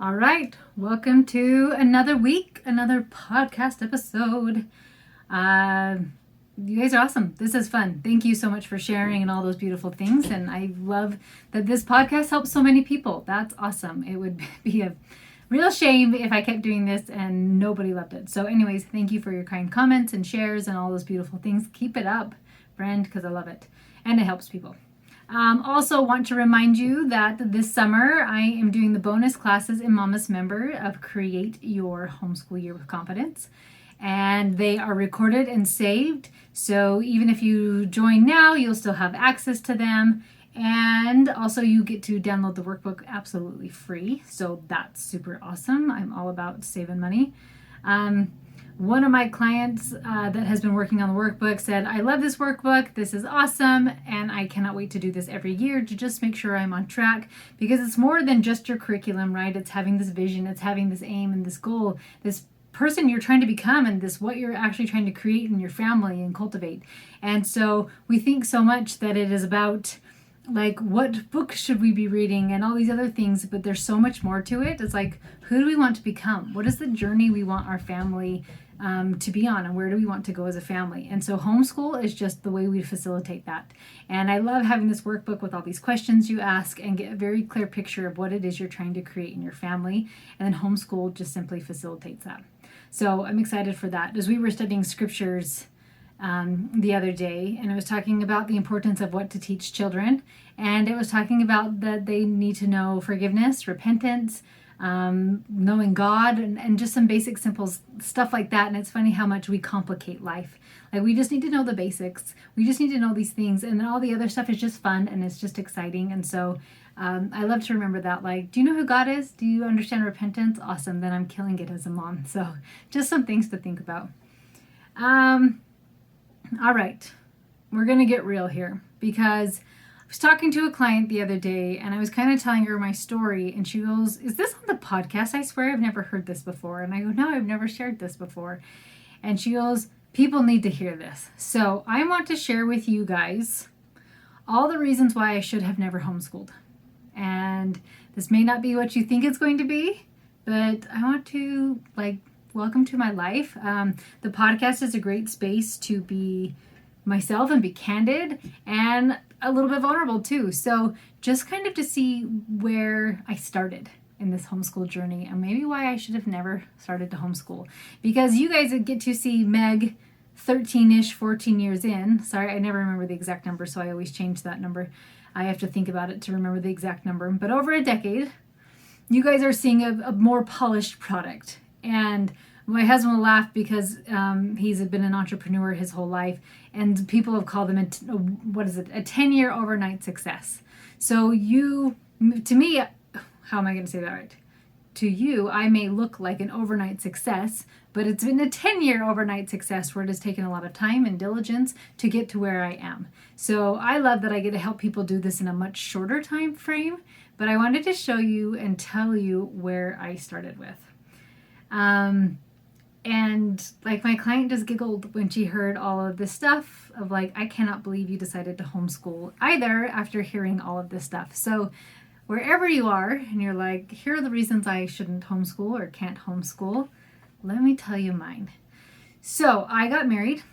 All right, welcome to another week, another podcast episode. Uh, you guys are awesome. This is fun. Thank you so much for sharing and all those beautiful things. And I love that this podcast helps so many people. That's awesome. It would be a real shame if I kept doing this and nobody loved it. So, anyways, thank you for your kind comments and shares and all those beautiful things. Keep it up, friend, because I love it and it helps people. Also want to remind you that this summer I am doing the bonus classes in Mama's Member of Create Your Homeschool Year with Confidence. And they are recorded and saved. So even if you join now, you'll still have access to them. And also you get to download the workbook absolutely free. So that's super awesome. I'm all about saving money. One of my clients that has been working on the workbook said, I love this workbook. This is awesome. And I cannot wait to do this every year to just make sure I'm on track, because it's more than just your curriculum, right? It's having this vision, it's having this aim and this goal, this person you're trying to become, and this what you're actually trying to create in your family and cultivate. And so we think so much that it is about like what book should we be reading and all these other things, but there's so much more to it. It's like, who do we want to become? What is the journey we want our family to be on, and where do we want to go as a family? And so homeschool is just the way we facilitate that. And I love having this workbook with all these questions you ask and get a very clear picture of what it is you're trying to create in your family. And then homeschool just simply facilitates that. So I'm excited for that. As we were studying scriptures the other day, and it was talking about the importance of what to teach children, and it was talking about that they need to know forgiveness, repentance, knowing God, and just some basic simple stuff like that. And it's funny how much we complicate life. Like, we just need to know the basics. We just need to know these things, and then all the other stuff is just fun and it's just exciting. And so I love to remember that. Like, do you know who God is? Do you understand repentance? Awesome. Then I'm killing it as a mom. So just some things to think about. All right, we're going to get real here, because I was talking to a client the other day and I was kind of telling her my story, and she goes, is this on the podcast? I swear I've never heard this before. And I go, no, I've never shared this before. And she goes, people need to hear this. So I want to share with you guys all the reasons why I should have never homeschooled. And this may not be what you think it's going to be, but I want to welcome to my life. The podcast is a great space to be myself and be candid and a little bit vulnerable too. So just kind of to see where I started in this homeschool journey, and maybe why I should have never started to homeschool. Because you guys get to see Meg 13-ish, 14 years in. Sorry, I never remember the exact number, so I always change that number. I have to think about it to remember the exact number. But over a decade, you guys are seeing a more polished product. And my husband will laugh because he's been an entrepreneur his whole life, and people have called him a 10-year overnight success. So to me, how am I going to say that right? To you, I may look like an overnight success, but it's been a 10-year overnight success where it has taken a lot of time and diligence to get to where I am. So I love that I get to help people do this in a much shorter time frame, but I wanted to show you and tell you where I started with. And like, my client just giggled when she heard all of this stuff of like, I cannot believe you decided to homeschool either after hearing all of this stuff. So wherever you are and you're like, here are the reasons I shouldn't homeschool or can't homeschool, let me tell you mine. So I got married.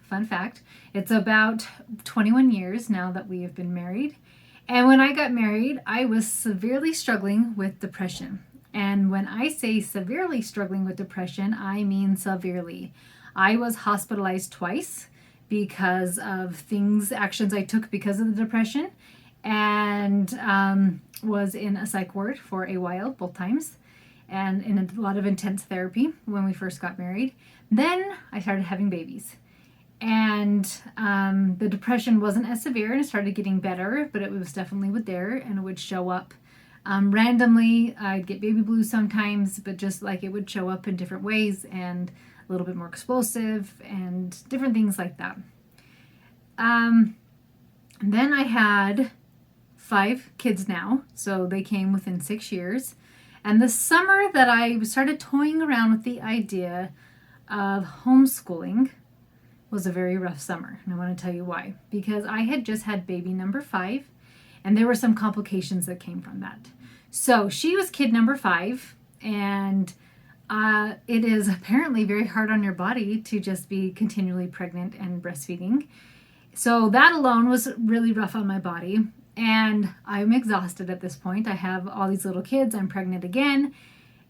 Fun fact, it's about 21 years now that we have been married. And when I got married, I was severely struggling with depression. And when I say severely struggling with depression, I mean severely. I was hospitalized twice because of actions I took because of the depression, and was in a psych ward for a while, both times, and in a lot of intense therapy when we first got married. Then I started having babies. And the depression wasn't as severe, and it started getting better, but it was definitely there, and it would show up randomly. I'd get baby blues sometimes, but just like it would show up in different ways and a little bit more explosive and different things like that. Then I had 5 kids now, so they came within 6 years. And the summer that I started toying around with the idea of homeschooling was a very rough summer. And I want to tell you why. Because I had just had baby number 5. And there were some complications that came from that. So she was kid number 5, and it is apparently very hard on your body to just be continually pregnant and breastfeeding. So that alone was really rough on my body. And I'm exhausted at this point. I have all these little kids. I'm pregnant again.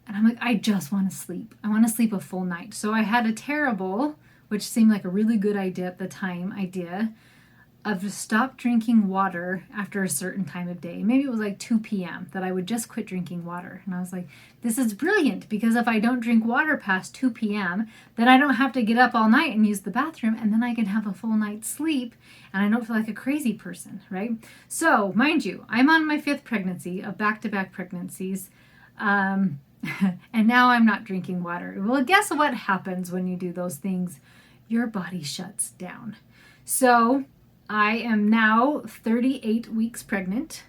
And I'm like, I just want to sleep. I want to sleep a full night. So I had a terrible, which seemed like a really good idea at the time, idea of stop drinking water after a certain time of day. Maybe it was like 2 p.m. that I would just quit drinking water. And I was like, this is brilliant, because if I don't drink water past 2 p.m., then I don't have to get up all night and use the bathroom, and then I can have a full night's sleep and I don't feel like a crazy person, right? So, mind you, I'm on my 5th pregnancy of back-to-back pregnancies. And now I'm not drinking water. Well, guess what happens when you do those things? Your body shuts down. So I am now 38 weeks pregnant,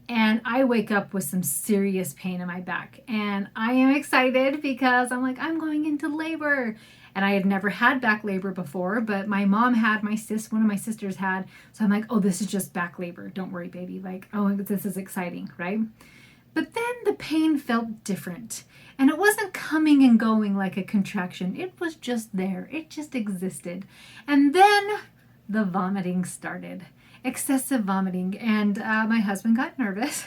and I wake up with some serious pain in my back. And I am excited because I'm like, I'm going into labor. And I had never had back labor before, but my mom had, one of my sisters had. So I'm like, oh, this is just back labor. Don't worry, baby. Like, oh, this is exciting, right? But then the pain felt different. And it wasn't coming and going like a contraction. It was just there. It just existed. And then the vomiting started. Excessive vomiting. And my husband got nervous.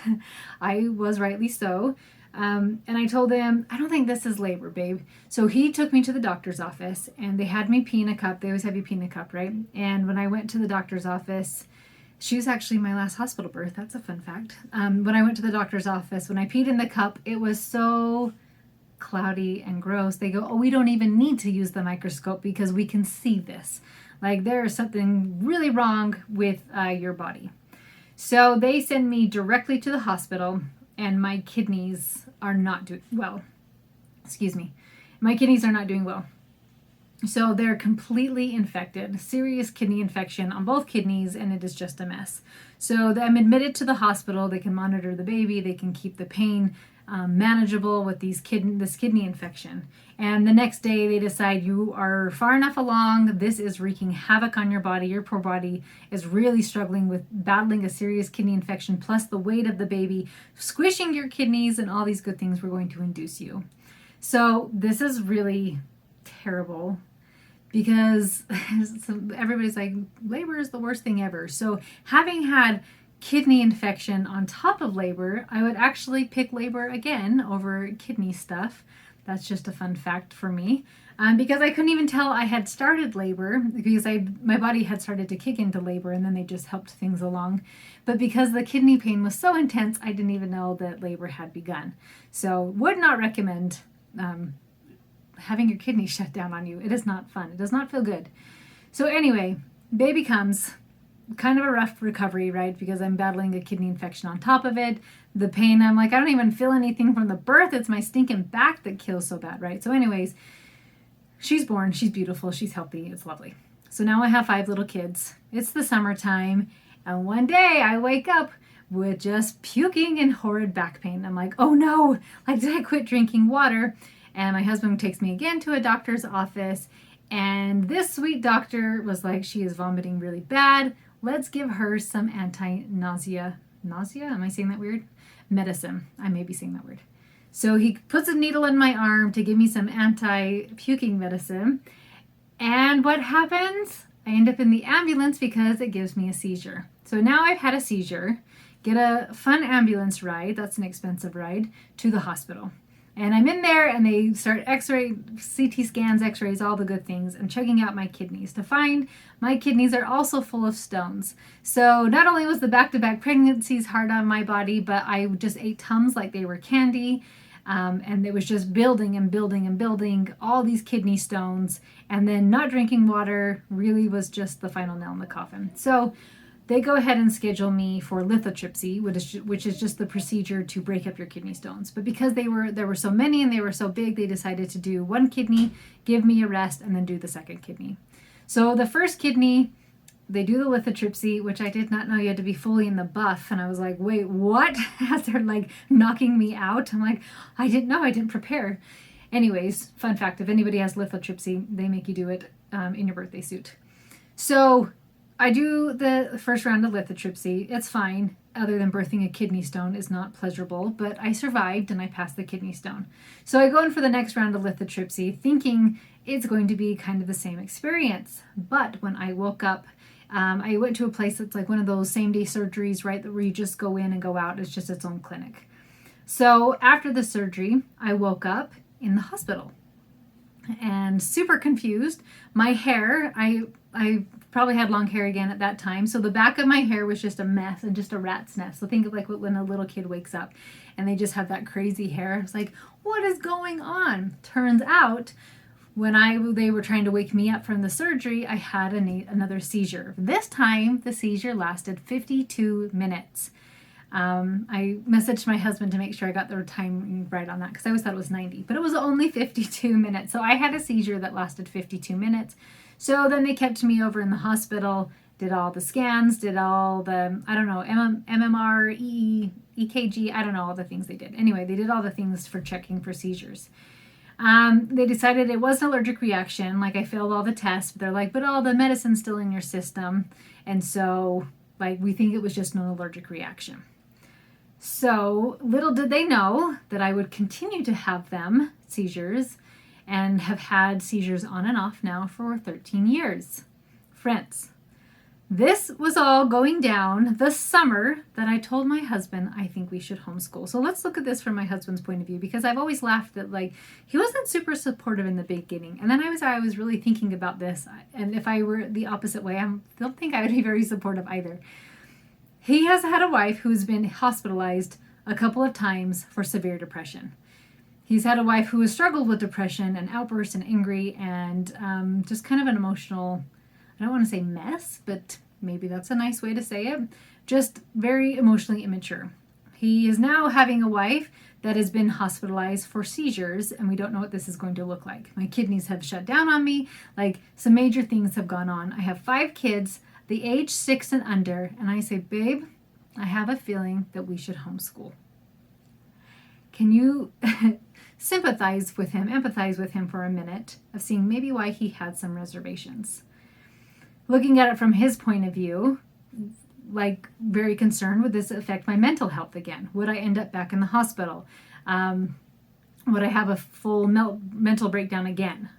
I was rightly so. And I told him, I don't think this is labor, babe. So he took me to the doctor's office, and they had me pee in a cup. They always have you pee in a cup, right? And when I went to the doctor's office, she was actually my last hospital birth. That's a fun fact. When I went to the doctor's office, when I peed in the cup, it was so cloudy and gross. They go, oh, we don't even need to use the microscope because we can see this. Like, there is something really wrong with your body. So they send me directly to the hospital, and my kidneys are not doing well. Excuse me. My kidneys are not doing well. So they're completely infected, serious kidney infection on both kidneys, and it is just a mess. So I'm admitted to the hospital. They can monitor the baby. They can keep the pain manageable with this kidney infection. And the next day they decide you are far enough along. This is wreaking havoc on your body. Your poor body is really struggling with battling a serious kidney infection, plus the weight of the baby squishing your kidneys, and all these good things we're going to induce you. So this is really terrible, because everybody's like, labor is the worst thing ever. So having had kidney infection on top of labor, I would actually pick labor again over kidney stuff. That's just a fun fact for me, because I couldn't even tell I had started labor, because my body had started to kick into labor, and then they just helped things along. But because the kidney pain was so intense, I didn't even know that labor had begun. So would not recommend having your kidneys shut down on you. It is not fun. It does not feel good. So anyway, baby comes. Kind of a rough recovery, right? Because I'm battling a kidney infection on top of it. The pain, I'm like, I don't even feel anything from the birth. It's my stinking back that kills so bad, right? So anyways, she's born. She's beautiful. She's healthy. It's lovely. So now I have 5 little kids. It's the summertime. And one day I wake up with just puking and horrid back pain. I'm like, oh no, like, did I quit drinking water? And my husband takes me again to a doctor's office. And this sweet doctor was like, she is vomiting really bad. Let's give her some anti-nausea. Nausea? Am I saying that weird? Medicine. I may be saying that word. So he puts a needle in my arm to give me some anti-puking medicine. And what happens? I end up in the ambulance because it gives me a seizure. So now I've had a seizure. Get a fun ambulance ride, that's an expensive ride, to the hospital. And I'm in there, and they start x-ray, CT scans, x-rays, all the good things, and checking out my kidneys to find my kidneys are also full of stones. So not only was the back-to-back pregnancies hard on my body, but I just ate Tums like they were candy. And it was just building and building and building, all these kidney stones. And then not drinking water really was just the final nail in the coffin. So they go ahead and schedule me for lithotripsy, which is just the procedure to break up your kidney stones. But because there were so many and they were so big, they decided to do one kidney, give me a rest, and then do the second kidney. So the first kidney, they do the lithotripsy, which I did not know you had to be fully in the buff. And I was like, wait, what? As they're like knocking me out. I'm like, I didn't know, I didn't prepare. Anyways, fun fact, if anybody has lithotripsy, they make you do it in your birthday suit. So I do the first round of lithotripsy. It's fine, other than birthing a kidney stone is not pleasurable, but I survived and I passed the kidney stone. So I go in for the next round of lithotripsy thinking it's going to be kind of the same experience. But when I woke up, I went to a place that's like one of those same-day surgeries, right, where you just go in and go out. It's just its own clinic. So after the surgery, I woke up in the hospital and super confused. My hair, I probably had long hair again at that time. So the back of my hair was just a mess and just a rat's nest. So think of like when a little kid wakes up and they just have that crazy hair. It's like, what is going on? Turns out when they were trying to wake me up from the surgery, I had another seizure. This time, the seizure lasted 52 minutes. I messaged my husband to make sure I got the time right on that because I always thought it was 90, but it was only 52 minutes. So I had a seizure that lasted 52 minutes. So then they kept me over in the hospital, did all the scans, did all the, I don't know, MMR, EKG, I don't know all the things they did. Anyway, they did all the things for checking for seizures. They decided it was an allergic reaction. Like I failed all the tests, but they're like, but all the medicine's still in your system. And so like we think it was just an allergic reaction. So little did they know that I would continue to have them, seizures, and have had seizures on and off now for 13 years. Friends, this was all going down the summer that I told my husband I think we should homeschool. So let's look at this from my husband's point of view, because I've always laughed that like he wasn't super supportive in the beginning. And then I was really thinking about this, and if I were the opposite way, I don't think I would be very supportive either. He has had a wife who's been hospitalized a couple of times for severe depression. He's had a wife who has struggled with depression and outbursts and angry and just kind of an emotional, I don't want to say mess, but maybe that's a nice way to say it, just very emotionally immature. He is now having a wife that has been hospitalized for seizures, and we don't know what this is going to look like. My kidneys have shut down on me, like some major things have gone on. I have 5 kids, the age 6 and under, and I say, babe, I have a feeling that we should homeschool. Can you empathize with him for a minute of seeing maybe why he had some reservations? Looking at it from his point of view, like very concerned, would this affect my mental health again? Would I end up back in the hospital? Would I have a full mental breakdown again?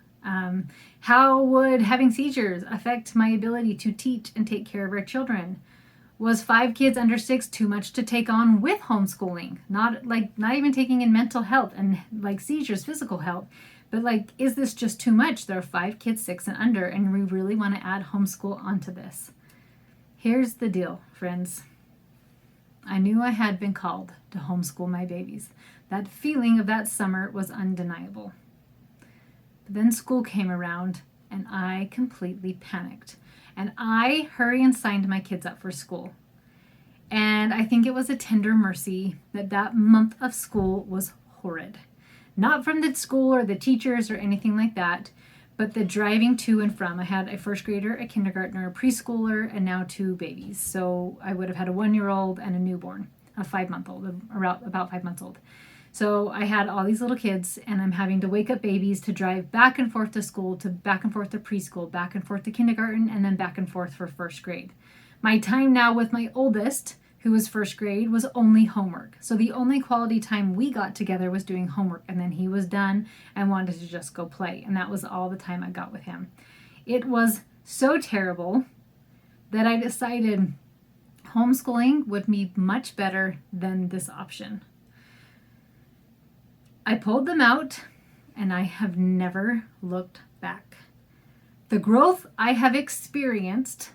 How would having seizures affect my ability to teach and take care of our children? Was 5 kids under 6 too much to take on with homeschooling? Not even taking in mental health and like seizures, physical health, but like, is this just too much? There are 5 kids 6 and under, and we really want to add homeschool onto this. Here's the deal, friends. I knew I had been called to homeschool my babies. That feeling of that summer was undeniable. But then school came around and I completely panicked. And I hurried and signed my kids up for school. And I think it was a tender mercy that month of school was horrid. Not from the school or the teachers or anything like that, but the driving to and from. I had a first grader, a kindergartner, a preschooler, and now 2 babies. So I would have had a 1-year-old and a newborn, a 5-month-old, about 5 months old. So I had all these little kids, and I'm having to wake up babies to drive back and forth to school, to back and forth to preschool, back and forth to kindergarten, and then back and forth for first grade. My time now with my oldest, who was first grade, was only homework. So the only quality time we got together was doing homework, and then he was done and wanted to just go play. And that was all the time I got with him. It was so terrible that I decided homeschooling would be much better than this option. I pulled them out, and I have never looked back. The growth I have experienced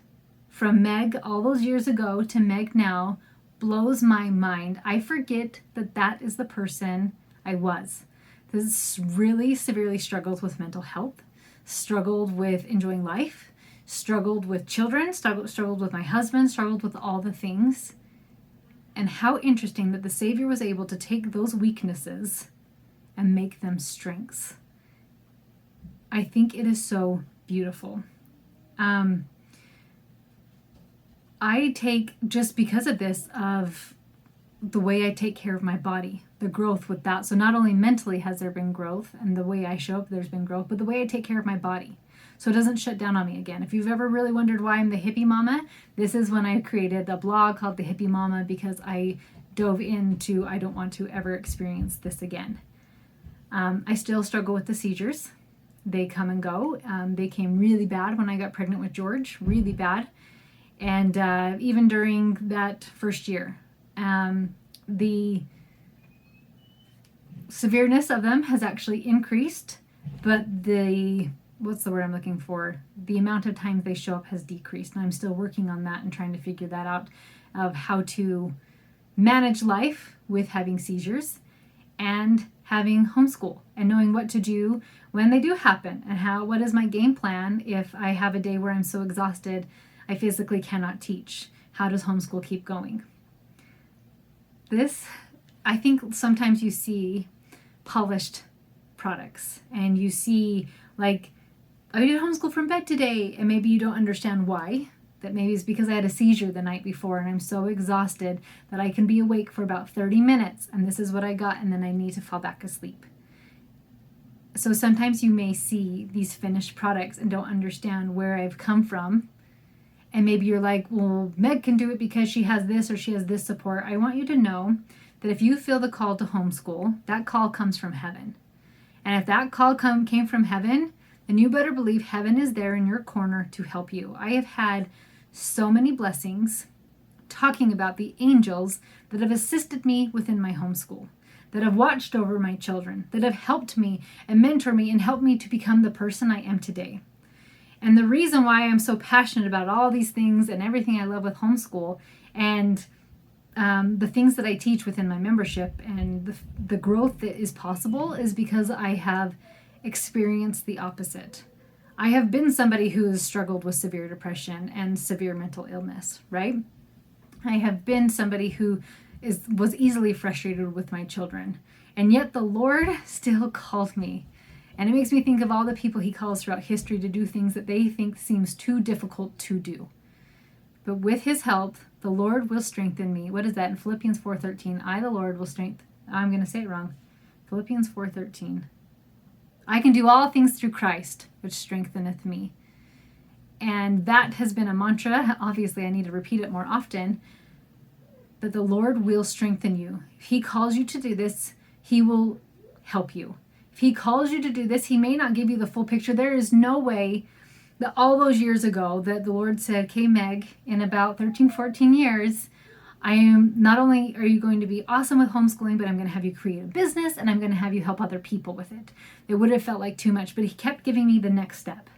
from Meg all those years ago to Meg now blows my mind. I forget that is the person I was. This really severely struggled with mental health, struggled with enjoying life, struggled with children, struggled with my husband, struggled with all the things. And how interesting that the Savior was able to take those weaknesses and make them strengths. I think it is so beautiful. I take, just because of this, of the way I take care of my body, the growth with that. So not only mentally has there been growth, and the way I show up, there's been growth, but the way I take care of my body. so it doesn't shut down on me again. If you've ever really wondered why I'm the hippie mama, this is when I created a blog called The Hippie Mama, because I dove into, I don't want to ever experience this again. I still struggle with the seizures. They come and go. They came really bad when I got pregnant with George, really bad. And even during that first year, the severeness of them has actually increased, but what's the word I'm looking for? The amount of times they show up has decreased. And I'm still working on that and trying to figure that out, of how to manage life with having seizures and having homeschool, and knowing what to do when they do happen, and what is my game plan if I have a day where I'm so exhausted I physically cannot teach. How does homeschool keep going? This, I think sometimes you see polished products and you see like, I did homeschool from bed today, and maybe you don't understand why. That maybe it's because I had a seizure the night before and I'm so exhausted that I can be awake for about 30 minutes and this is what I got, and then I need to fall back asleep. So sometimes you may see these finished products and don't understand where I've come from. And maybe you're like, well, Meg can do it because she has this or she has this support. I want you to know that if you feel the call to homeschool, that call comes from heaven. And if that call came from heaven, then you better believe heaven is there in your corner to help you. I have had so many blessings talking about the angels that have assisted me within my homeschool, that have watched over my children, that have helped me and mentored me and helped me to become the person I am today. And the reason why I'm so passionate about all these things and everything I love with homeschool, and the things that I teach within my membership, and the growth that is possible, is because I have experienced the opposite. I have been somebody who has struggled with severe depression and severe mental illness, right? I have been somebody who was easily frustrated with my children. And yet the Lord still called me. And it makes me think of all the people he calls throughout history to do things that they think seems too difficult to do. But with his help, the Lord will strengthen me. What is that in Philippians 4:13? I, the Lord, will strengthen. I'm going to say it wrong. Philippians 4:13. I can do all things through Christ, which strengtheneth me. And that has been a mantra. Obviously, I need to repeat it more often. But the Lord will strengthen you. If he calls you to do this, he will help you. If he calls you to do this, he may not give you the full picture. There is no way that all those years ago that the Lord said, okay, Meg, in about 13, 14 years, I am not only are you going to be awesome with homeschooling, but I'm going to have you create a business and I'm going to have you help other people with it. It would have felt like too much, but he kept giving me the next step.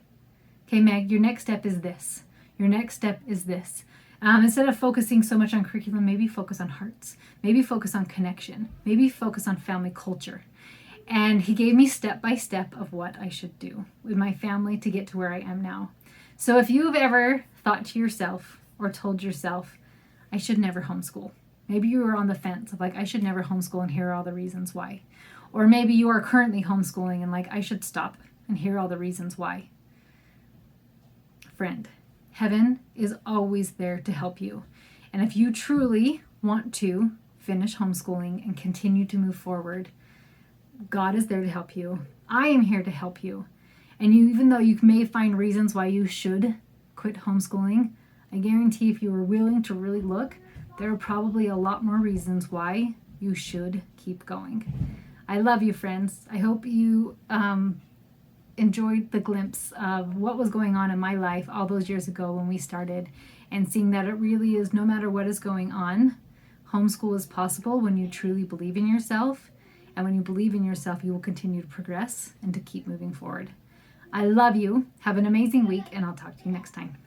Okay, Meg, your next step is this. Your next step is this. Instead of focusing so much on curriculum, maybe focus on hearts. Maybe focus on connection. Maybe focus on family culture. And he gave me step by step of what I should do with my family to get to where I am now. So if you've ever thought to yourself or told yourself, I should never homeschool. Maybe you were on the fence of like, I should never homeschool, and here are all the reasons why. Or maybe you are currently homeschooling and like, I should stop, and here are all the reasons why. Friend, heaven is always there to help you. And if you truly want to finish homeschooling and continue to move forward, God is there to help you. I am here to help you. And even though you may find reasons why you should quit homeschooling, I guarantee if you were willing to really look, there are probably a lot more reasons why you should keep going. I love you, friends. I hope you enjoyed the glimpse of what was going on in my life all those years ago when we started, and seeing that it really is, no matter what is going on, homeschool is possible when you truly believe in yourself. And when you believe in yourself, you will continue to progress and to keep moving forward. I love you. Have an amazing week, and I'll talk to you next time.